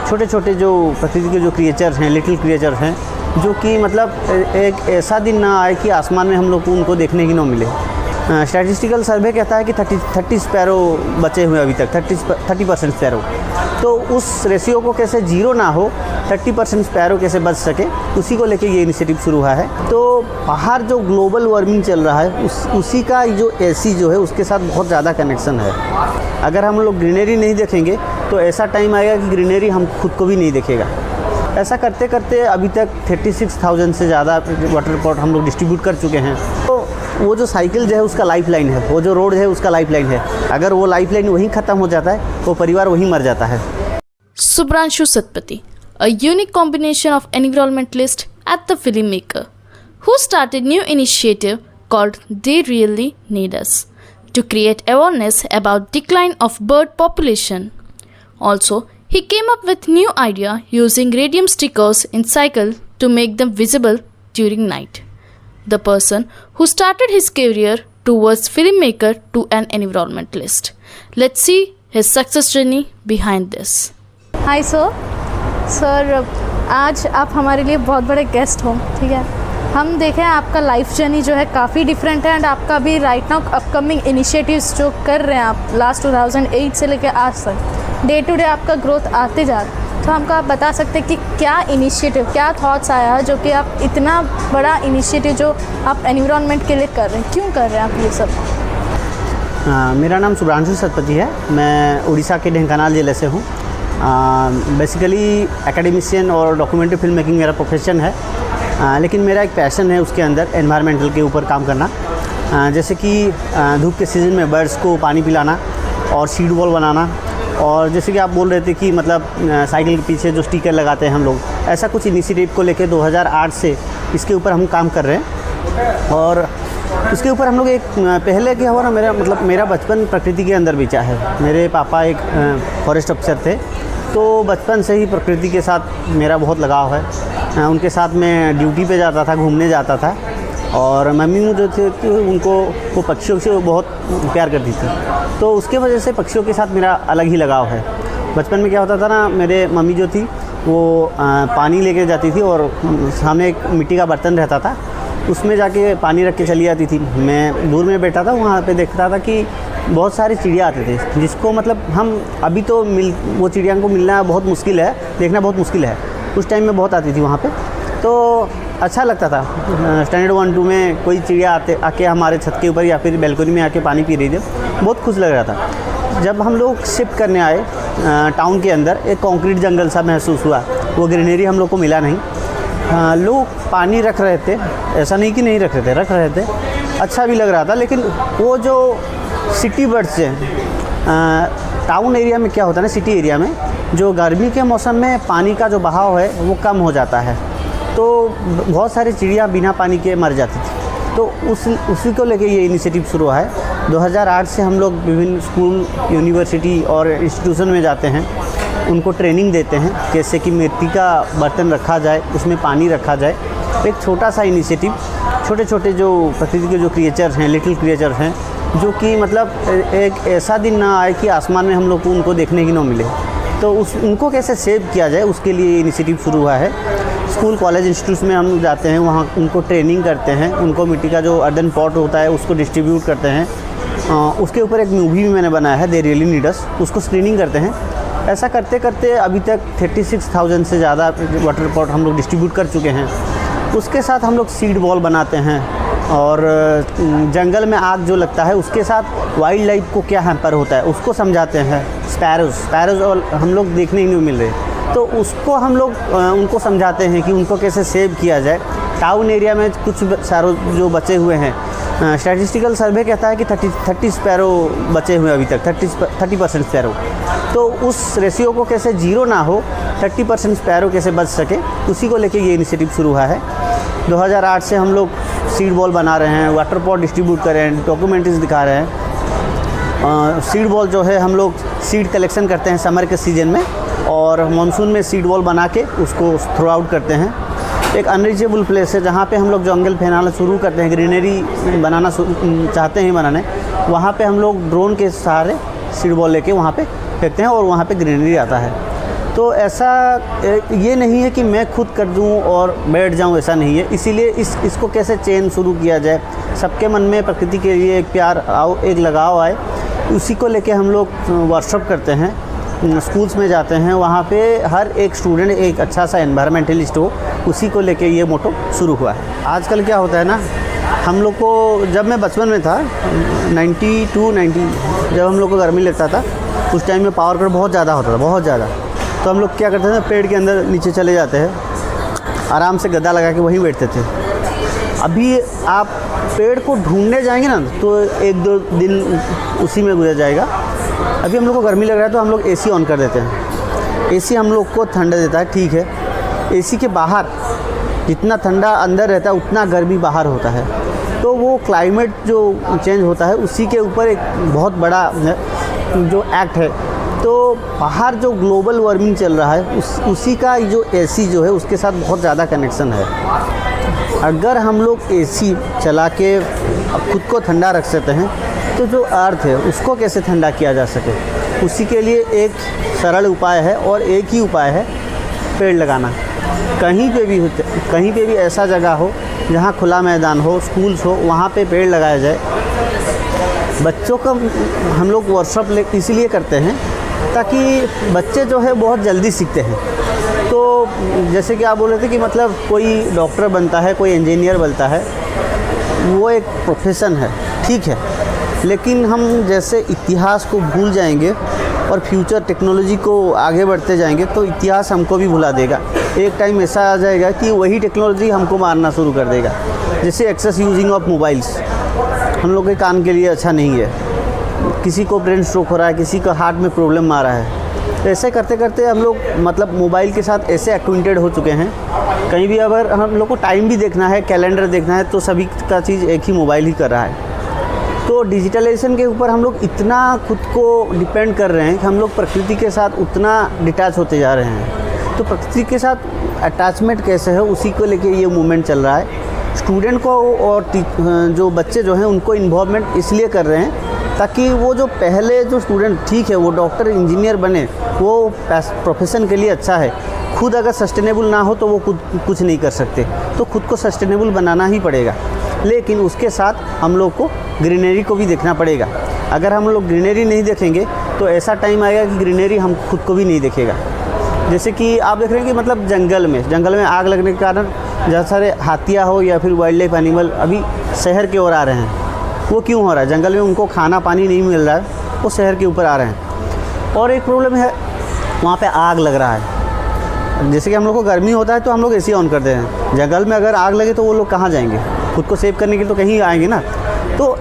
छोटे छोटे जो प्रकृति के जो क्रिएचर्स हैं, लिटिल क्रिएचर्स हैं, जो कि मतलब एक ऐसा दिन ना आए कि आसमान में हम लोग को उनको देखने की ना मिले। स्टैटिस्टिकल सर्वे कहता है कि 30 स्पैरो बचे हुए अभी तक, 30% स्पैरो। तो उस रेशियो को कैसे जीरो ना हो, 30% स्पैरो कैसे बच सके, उसी को लेके ये इनिशिएटिव शुरू हुआ है। तो बाहर जो ग्लोबल वार्मिंग चल रहा है उसी का जो एसी जो है उसके साथ बहुत ज़्यादा कनेक्शन है। अगर हम लोग ग्रीनरी नहीं देखेंगे तो ऐसा टाइम आएगा कि ग्रीनरी हम खुद को भी नहीं देखेगा। ऐसा करते करते अभी तक 36,000 से ज़्यादा वाटर रिपोर्ट हम लोग डिस्ट्रीब्यूट कर चुके हैं। तो वो जो साइकिल जो है उसका लाइफ लाइन है, वो जो रोड है उसका लाइफ लाइन है। अगर वो लाइफ लाइन वहीं ख़त्म हो जाता है तो परिवार वहीं मर जाता है। Subhranshu Satpathy, a unique combination of environmentalist at the filmmaker, who started new initiative called They Really Need Us to create awareness about decline of bird population. Also, he came up with new idea using radium stickers in cycle to make them visible during night. The person who started his career towards filmmaker to an environmentalist. Let's see his success journey behind this. Hi sir, आज आप हमारे लिए बहुत बड़े guest हो, ठीक है। हम देखें आपका लाइफ जर्नी जो है काफ़ी डिफरेंट है एंड आपका भी राइट नाउ अपकमिंग इनिशिएटिव्स जो कर रहे हैं आप लास्ट 2008 से लेकर आज तक डे टू डे आपका ग्रोथ आते जा रहा है। तो हमको आप बता सकते हैं कि क्या इनिशिएटिव, क्या थॉट्स आया है जो कि आप इतना बड़ा इनिशिएटिव जो आप एनवायरनमेंट के लिए कर रहे हैं, क्यों कर रहे हैं आप ये सब? मेरा नाम शुभ्रांशु सतपथी है। मैं उड़ीसा के ढेंकानाल ज़िले से हूँ। बेसिकली एकेडमिशियन और डॉक्यूमेंट्री फिल्म मेकिंग मेरा प्रोफेशन है, लेकिन मेरा एक पैशन है उसके अंदर एनवायरमेंटल के ऊपर काम करना। जैसे कि धूप के सीज़न में बर्ड्स को पानी पिलाना और सीड बॉल बनाना, और जैसे कि आप बोल रहे थे कि मतलब साइकिल के पीछे जो स्टिकर लगाते हैं हम लोग, ऐसा कुछ इनिशिएटिव को लेके 2008 से इसके ऊपर हम काम कर रहे हैं। और इसके ऊपर हम लोग एक पहले क्या हुआ ना, मेरा बचपन प्रकृति के अंदर बीता है। मेरे पापा एक फॉरेस्ट अफसर थे, तो बचपन से ही प्रकृति के साथ मेरा बहुत लगाव है। उनके साथ मैं ड्यूटी पे जाता था, घूमने जाता था, और मम्मी जो थे उनको वो पक्षियों से बहुत प्यार करती थी, तो उसके वजह से पक्षियों के साथ मेरा अलग ही लगाव है। बचपन में क्या होता था ना, मेरे मम्मी जो थी वो पानी लेके जाती थी और सामने एक मिट्टी का बर्तन रहता था, उसमें जाके पानी रख के चली जाती थी। मैं दूर में बैठा था, वहाँ पे देखता था कि बहुत सारे चिड़िया आते थे, जिसको मतलब हम अभी तो वो चिड़िया को मिलना बहुत मुश्किल है, देखना बहुत मुश्किल है। उस टाइम में बहुत आती थी वहाँ पे, तो अच्छा लगता था। स्टैंडर्ड 1-2 में कोई चिड़िया आके हमारे छत के ऊपर या फिर बैल्कनी में आके पानी पी रही थी, बहुत खुश लग रहा था। जब हम लोग शिफ्ट करने आए टाउन के अंदर, एक कंक्रीट जंगल सा महसूस हुआ, वो ग्रीनरी हम लोग को मिला नहीं। लोग पानी रख रहे थे, ऐसा नहीं कि नहीं रख रहे थे, अच्छा भी लग रहा था। लेकिन वो जो सिटी बर्ड्स हैं, टाउन एरिया में क्या होता है ना, सिटी एरिया में जो गर्मी के मौसम में पानी का जो बहाव है वो कम हो जाता है, तो बहुत सारी चिड़िया बिना पानी के मर जाती थी। तो उसी को लेके ये इनिशिएटिव शुरू हुआ है। 2008 से हम लोग विभिन्न स्कूल, यूनिवर्सिटी और इंस्टीट्यूशन में जाते हैं, उनको ट्रेनिंग देते हैं कैसे कि मिट्टी का बर्तन रखा जाए, उसमें पानी रखा जाए। एक छोटा सा इनिशिएटिव, छोटे छोटे जो प्रकृति के जो क्रिएचर्स हैं, लिटिल क्रिएचर्स हैं, जो कि मतलब एक ऐसा दिन ना आए कि आसमान में हम लोग को उनको देखने की ना मिले, तो उनको कैसे सेव किया जाए, उसके लिए इनिशिएटिव शुरू हुआ है। स्कूल, कॉलेज, इंस्टीट्यूट में हम जाते हैं, वहाँ उनको ट्रेनिंग करते हैं, उनको मिट्टी का जो अर्दन पॉट होता है उसको डिस्ट्रीब्यूट करते हैं। उसके ऊपर एक मूवी भी मैंने बनाया है, दे रियली नीड अस, उसको स्क्रीनिंग करते हैं। ऐसा करते करते अभी तक 36,000 से ज़्यादा वाटर रिपोर्ट हम लोग डिस्ट्रीब्यूट कर चुके हैं। उसके साथ हम लोग सीड बॉल बनाते हैं, और जंगल में आग जो लगता है उसके साथ वाइल्ड लाइफ को क्या हैम्पर होता है उसको समझाते हैं। स्पैरोज़ और हम लोग देखने ही नहीं मिल रहे, तो उसको हम लोग उनको समझाते हैं कि उनको कैसे सेव किया जाए। टाउन एरिया में कुछ स्पैरो जो बचे हुए हैं, स्टैटिस्टिकल सर्वे कहता है कि 30 स्पैरो बचे हुए अभी तक, 30% स्पैरो। तो उस रेशियो को कैसे जीरो ना हो, 30% स्पैरो कैसे बच सके, उसी को लेके ये इनिशिएटिव शुरू हुआ है। 2008 से हम लोग सीड बॉल बना रहे हैं, वाटर पॉट डिस्ट्रीब्यूट कर रहे हैं, डॉक्यूमेंट्रीज दिखा रहे हैं। सीड बॉल जो है हम लोग सीड कलेक्शन करते हैं समर के सीज़न में, और मानसून में सीड बॉल बना के उसको थ्रो आउट करते हैं। एक अनरीचेबल प्लेस है जहाँ पे हम लोग जंगल फैलाना शुरू करते हैं, ग्रीनरी बनाना चाहते हैं बनाने, वहाँ पे हम लोग ड्रोन के सहारे सीड बॉल लेके वहाँ पे फेंकते हैं और वहाँ पे ग्रीनरी आता है। तो ऐसा ये नहीं है कि मैं खुद कर दूं और बैठ जाऊं, ऐसा नहीं है। इसीलिए इसको कैसे चेन शुरू किया जाए, सबके मन में प्रकृति के लिए एक प्यार एक लगाव आए, उसी को लेके हम लोग वर्कशॉप करते हैं, स्कूल्स में जाते हैं, वहाँ पे हर एक स्टूडेंट एक अच्छा सा एनवायरमेंटलिस्ट हो, उसी को लेके ये मोटो शुरू हुआ है। आजकल क्या होता है ना, हम लोग को जब मैं बचपन में था 90 जब हम लोग को गर्मी लगता था, उस टाइम में पावर कट बहुत ज़्यादा होता था, बहुत ज़्यादा। तो हम लोग क्या करते थे, पेड़ के अंदर नीचे चले जाते हैं, आराम से गद्दा लगा के वहीं बैठते थे। अभी आप पेड़ को ढूंढने जाएंगे ना तो 1-2 दिन उसी में गुजर जाएगा। अभी हम लोग को गर्मी लग रहा है तो हम लोग एसी ऑन कर देते हैं। एसी हम लोग को ठंडा देता है, ठीक है। एसी के बाहर जितना ठंडा अंदर रहता है उतना गर्मी बाहर होता है। तो वो क्लाइमेट जो चेंज होता है उसी के ऊपर एक बहुत बड़ा जो एक्ट है। तो बाहर जो ग्लोबल वार्मिंग चल रहा है उसी का जो एसी जो है उसके साथ बहुत ज़्यादा कनेक्शन है। अगर हम लोग एसी चला के खुद को ठंडा रख सकते हैं तो जो अर्थ है उसको कैसे ठंडा किया जा सके, उसी के लिए एक सरल उपाय है और एक ही उपाय है, पेड़ लगाना। कहीं पे भी ऐसा जगह हो जहाँ खुला मैदान हो, स्कूल्स हो, वहाँ पे पेड़ लगाया जाए। बच्चों का हम लोग वर्कशॉप इसलिए करते हैं ताकि बच्चे जो है बहुत जल्दी सीखते हैं। तो जैसे कि आप बोल रहे थे कि मतलब कोई डॉक्टर बनता है, कोई इंजीनियर बनता है, वो एक प्रोफेशन है, ठीक है। लेकिन हम जैसे इतिहास को भूल जाएंगे और फ्यूचर टेक्नोलॉजी को आगे बढ़ते जाएंगे तो इतिहास हमको भी भुला देगा। एक टाइम ऐसा आ जाएगा कि वही टेक्नोलॉजी हमको मारना शुरू कर देगा। जैसे एक्सेस यूजिंग ऑफ मोबाइल्स हम लोग के कान के लिए अच्छा नहीं है। किसी को ब्रेन स्ट्रोक हो रहा है, किसी को हार्ट में प्रॉब्लम आ रहा है। तो ऐसे करते करते हम लोग मतलब मोबाइल के साथ ऐसे एक्विंटेड हो चुके हैं। कहीं भी अगर हम लोग को टाइम भी देखना है, कैलेंडर देखना है, तो सभी का चीज़ एक ही मोबाइल ही कर रहा है। तो डिजिटलाइजेशन के ऊपर हम लोग इतना खुद को डिपेंड कर रहे हैं कि हम लोग प्रकृति के साथ उतना डिटैच होते जा रहे हैं। तो प्रकृति के साथ अटैचमेंट कैसे है उसी को लेके ये मूवमेंट चल रहा है। स्टूडेंट को और जो बच्चे जो हैं उनको इन्वॉल्वमेंट इसलिए कर रहे हैं ताकि वो जो पहले जो स्टूडेंट, ठीक है, वो डॉक्टर इंजीनियर बने, वो प्रोफेशन के लिए अच्छा है। खुद अगर सस्टेनेबल ना हो तो वो खुद कुछ नहीं कर सकते। तो खुद को सस्टेनेबल बनाना ही पड़ेगा, लेकिन उसके साथ हम लोग को ग्रीनरी को भी देखना पड़ेगा। अगर हम लोग ग्रीनरी नहीं देखेंगे तो ऐसा टाइम आएगा कि ग्रीनरी हम खुद को भी नहीं देखेगा। जैसे कि आप देख रहे हैं कि मतलब जंगल में आग लगने के कारण जहाँ सारे हाथियाँ हो या फिर वाइल्ड लाइफ एनिमल अभी शहर की ओर आ रहे हैं। वो क्यों हो रहा है? जंगल में उनको खाना पानी नहीं मिल रहा है, वो शहर के ऊपर आ रहे हैं। और एक प्रॉब्लम है, वहाँ पे आग लग रहा है। जैसे कि हम लोग को गर्मी होता है तो हम लोग एसी ऑन करते हैं। जंगल में अगर आग लगे तो वो लोग कहाँ जाएंगे? खुद को सेव करने के लिए तो कहीं आएंगे ना। तो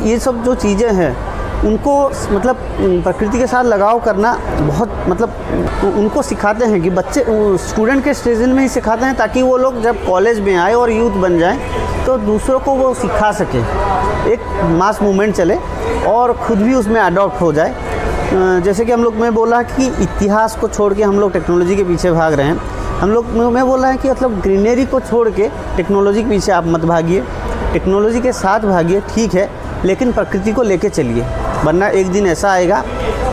ये सब जो चीज़ें हैं उनको मतलब प्रकृति के साथ लगाव करना बहुत मतलब उनको सिखाते हैं कि बच्चे स्टूडेंट के स्टेज में ही सिखाते हैं ताकि वो लोग जब कॉलेज में आए और यूथ बन जाएं तो दूसरों को वो सिखा सके, एक मास मूवमेंट चले और ख़ुद भी उसमें अडॉप्ट हो जाए। जैसे कि हम लोग मैं बोला कि इतिहास को छोड़ के हम लोग टेक्नोलॉजी के पीछे भाग रहे हैं। हम लोग मैं बोल रहा है कि मतलब ग्रीनरी को छोड़ के टेक्नोलॉजी के पीछे आप मत भागिए, टेक्नोलॉजी के साथ भागिए, ठीक है, लेकिन प्रकृति को लेके चलिए। वरना एक दिन ऐसा आएगा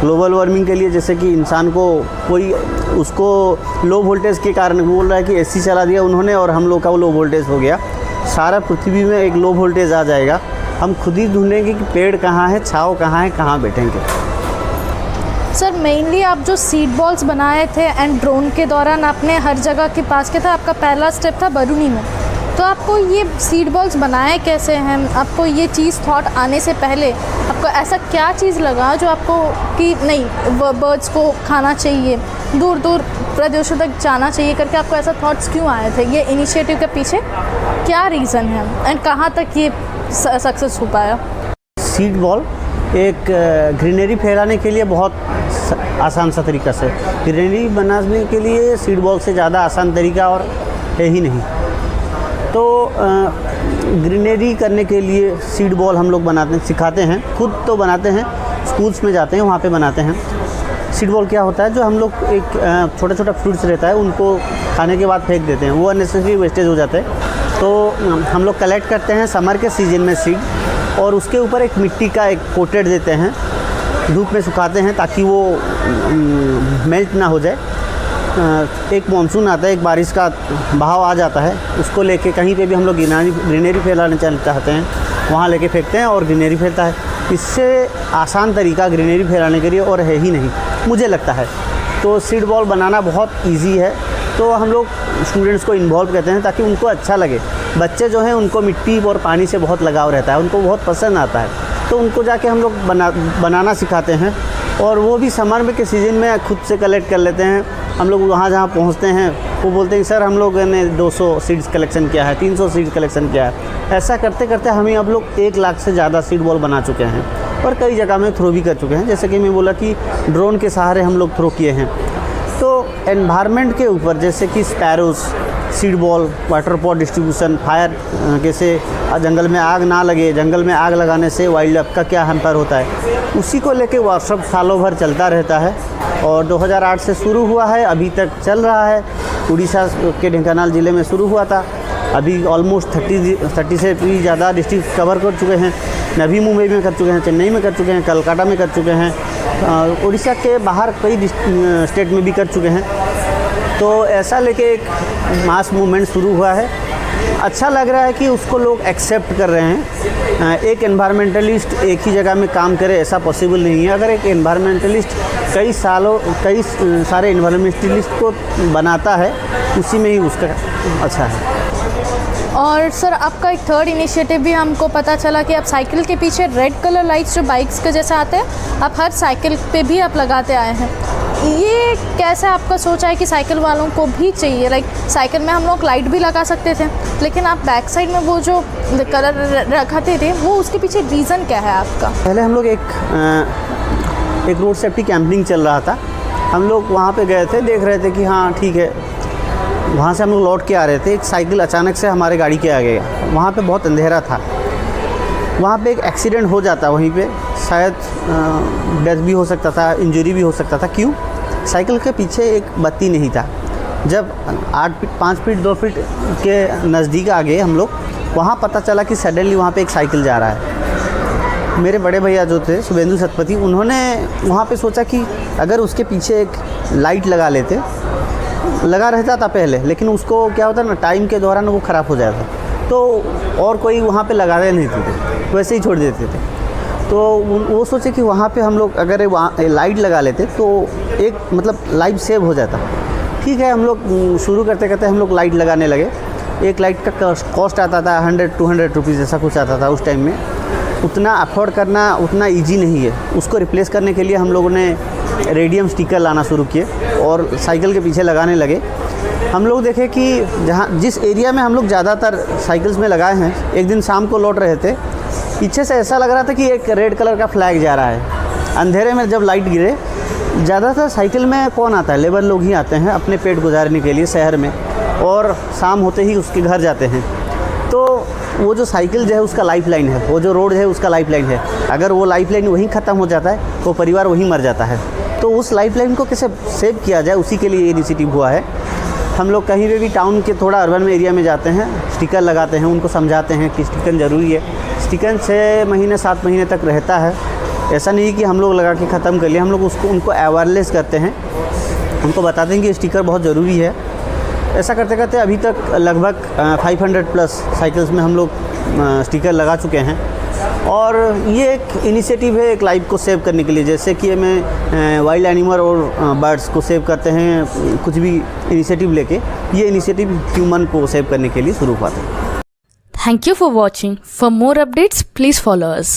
ग्लोबल वार्मिंग के लिए, जैसे कि इंसान को कोई उसको लो वोल्टेज के कारण बोल रहा है कि एसी चला दिया उन्होंने और हम लोग का वो लो वोल्टेज हो गया। सारा पृथ्वी में एक लो वोल्टेज आ जाएगा। हम खुद ही ढूंढेंगे कि पेड़ कहाँ है, छाँव कहाँ है, कहाँ बैठेंगे। सर मेनली आप जो सीड बॉल्स बनाए थे एंड ड्रोन के दौरान आपने हर जगह के पास किया था, आपका पहला स्टेप था बरूनी में। तो आपको ये सीड बॉल्स बनाए कैसे हैं? आपको ये चीज़ थॉट आने से पहले आपको ऐसा क्या चीज़ लगा जो आपको कि नहीं बर्ड्स को खाना चाहिए, दूर दूर प्रदेशों तक जाना चाहिए करके आपको ऐसा थॉट्स क्यों आए थे? ये इनिशिएटिव के पीछे क्या रीज़न है एंड कहाँ तक ये सक्सेस हो पाया? सीड बॉल एक ग्रीनरी फैलाने के लिए बहुत आसान सा तरीका से, ग्रीनरी बनाने के लिए सीड बॉल से ज़्यादा आसान तरीका और है ही नहीं। तो ग्रीनरी करने के लिए सीड बॉल हम लोग बनाते हैं, सिखाते हैं, खुद तो बनाते हैं, स्कूल्स में जाते हैं वहाँ पे बनाते हैं। सीड बॉल क्या होता है? जो हम लोग एक छोटा छोटा फ्रूट्स रहता है उनको खाने के बाद फेंक देते हैं, वो अननेसेसरी वेस्टेज हो जाते हैं। तो हम लोग कलेक्ट करते हैं समर के सीजन में सीड, और उसके ऊपर एक मिट्टी का एक कोटेड देते हैं, धूप में सुखाते हैं ताकि वो मेल्ट ना हो जाए। एक मानसून आता है, एक बारिश का बहाव आ जाता है, उसको लेके कहीं पे भी हम लोग ग्रीनरी फैलाना चाहते हैं, वहाँ लेके फेंकते हैं और ग्रीनरी फैलता है। इससे आसान तरीका ग्रीनरी फैलाने के लिए और है ही नहीं, मुझे लगता है। तो सीड बॉल बनाना बहुत इजी है, तो हम लोग स्टूडेंट्स को इन्वॉल्व करते हैं ताकि उनको अच्छा लगे। बच्चे जो हैं उनको मिट्टी और पानी से बहुत लगाव रहता है, उनको बहुत पसंद आता है, तो उनको जाके हम लोग बनाना सिखाते हैं। और वो भी समर के सीज़न में खुद से कलेक्ट कर लेते हैं। हम लोग वहाँ जहाँ पहुँचते हैं वो बोलते हैं सर हम लोग ने 200 सीड्स कलेक्शन किया है, 300 सीड्स कलेक्शन किया है। ऐसा करते करते हमें अब लोग 1 लाख से ज़्यादा सीड बॉल बना चुके हैं और कई जगह में थ्रो भी कर चुके हैं। जैसे कि मैं बोला कि ड्रोन के सहारे हम लोग थ्रो किए हैं। तो एनवायरनमेंट के ऊपर जैसे कि sparrows, seed ball, water pot distribution, fire कैसे जंगल में आग ना लगे, जंगल में आग लगाने से वाइल्ड लाइफ का क्या हैम्पर होता है, उसी को लेके वर्कशॉप सालों भर चलता रहता है। और 2008 से शुरू हुआ है, अभी तक चल रहा है। उड़ीसा के ढेंकानाल ज़िले में शुरू हुआ था, अभी ऑलमोस्ट 30 से भी ज़्यादा डिस्ट्रिक्ट कवर कर चुके हैं। नवी मुंबई में कर चुके हैं, चेन्नई में कर चुके हैं, कलकत्ता में कर चुके हैं, उड़ीसा के बाहर कई स्टेट में भी कर चुके हैं। तो ऐसा लेके एक मास मूवमेंट शुरू हुआ है। अच्छा लग रहा है कि उसको लोग एक्सेप्ट कर रहे हैं। एक एनवायरमेंटलिस्ट एक ही जगह में काम करे ऐसा पॉसिबल नहीं है। अगर एक एनवायरमेंटलिस्ट कई सारे एनवायरमेंटलिस्ट को बनाता है, उसी में ही उसका अच्छा है। और सर आपका एक थर्ड इनिशिएटिव भी हमको पता चला कि आप साइकिल के पीछे रेड कलर लाइट्स जो बाइक्स के जैसे आते हैं, आप हर साइकिल पे भी आप लगाते आए हैं। ये कैसे आपका सोचा है कि साइकिल वालों को भी चाहिए? लाइक साइकिल में हम लोग लाइट भी लगा सकते थे, लेकिन आप बैक साइड में वो जो कलर रखाते थे, वो उसके पीछे रीज़न क्या है आपका? पहले हम लोग एक रोड सेफ्टी कैंपिंग चल रहा था, हम लोग वहाँ पे गए थे, देख रहे थे कि हाँ ठीक है। वहाँ से हम लोग लौट के आ रहे थे, एक साइकिल अचानक से हमारे गाड़ी के आगे गया। वहाँ पे बहुत अंधेरा था, वहाँ पे एक एक्सीडेंट हो जाता, वहीं पे शायद डेथ भी हो सकता था, इंजरी भी हो सकता था। क्यों? साइकिल के पीछे एक बत्ती नहीं था। जब 5 फीट 2 फीट के नज़दीक आ गए हम लोग, वहाँ पता चला कि सडनली वहाँ पे एक साइकिल जा रहा है। मेरे बड़े भैया जो थे शुभेंदु सतपथी, उन्होंने वहाँ पे सोचा कि अगर उसके पीछे एक लाइट लगा लेते, लगा रहता था पहले, लेकिन उसको क्या होता ना, टाइम के दौरान वो ख़राब हो जाता, तो और कोई वहाँ पे लगाते नहीं थे, वैसे ही छोड़ देते थे। तो वो सोचे कि वहाँ पे हम लोग अगर वहाँ लाइट लगा लेते तो एक मतलब लाइफ सेव हो जाता। ठीक है, हम लोग शुरू करते करते हम लोग लाइट लगाने लगे। एक लाइट का कॉस्ट आता था 100-200 रुपीज़ ऐसा कुछ आता था उस टाइम में। उतना अफोर्ड करना उतना ईजी नहीं है। उसको रिप्लेस करने के लिए हम लोगों ने रेडियम स्टिकर लाना शुरू किए और साइकिल के पीछे लगाने लगे। हम लोग देखे कि जिस एरिया में हम लोग ज़्यादातर साइकिल्स में लगाए हैं, एक दिन शाम को लौट रहे थे, पीछे से ऐसा लग रहा था कि एक रेड कलर का फ्लैग जा रहा है। अंधेरे में जब लाइट गिरे, ज़्यादातर साइकिल में कौन आता है? लेबर लोग ही आते हैं अपने पेट गुजारने के लिए शहर में, और शाम होते ही उसके घर जाते हैं। तो वो जो साइकिल जो है उसका लाइफ लाइन है, वो जो रोड है उसका लाइफ लाइन है। अगर वो लाइफ लाइन वहीं ख़त्म हो जाता है तो परिवार वहीं मर जाता है। तो उस लाइफ लाइन को कैसे सेव किया जाए, उसी के लिए ये इनिशिएटिव हुआ है। हम लोग कहीं पे भी टाउन के थोड़ा अर्बन में एरिया में जाते हैं, स्टिकर लगाते हैं, उनको समझाते हैं कि स्टिकर ज़रूरी है। स्टिकर 6 महीने 7 महीने तक रहता है। ऐसा नहीं कि हम लोग लगा के ख़त्म कर लिए, हम लोग उनको अवेयरनेस करते हैं, उनको बताते हैं कि स्टिकर बहुत ज़रूरी है। ऐसा करते करते अभी तक लगभग 500 प्लस साइकिल्स में हम लोग स्टिकर लगा चुके हैं। और ये एक इनिशिएटिव है एक लाइफ को सेव करने के लिए। जैसे कि हमें वाइल्ड एनिमल और बर्ड्स को सेव करते हैं, कुछ भी इनिशिएटिव लेके, ये इनिशिएटिव ह्यूमन को सेव करने के लिए शुरू हुआ था। Thank you for watching. For more updates, please follow us.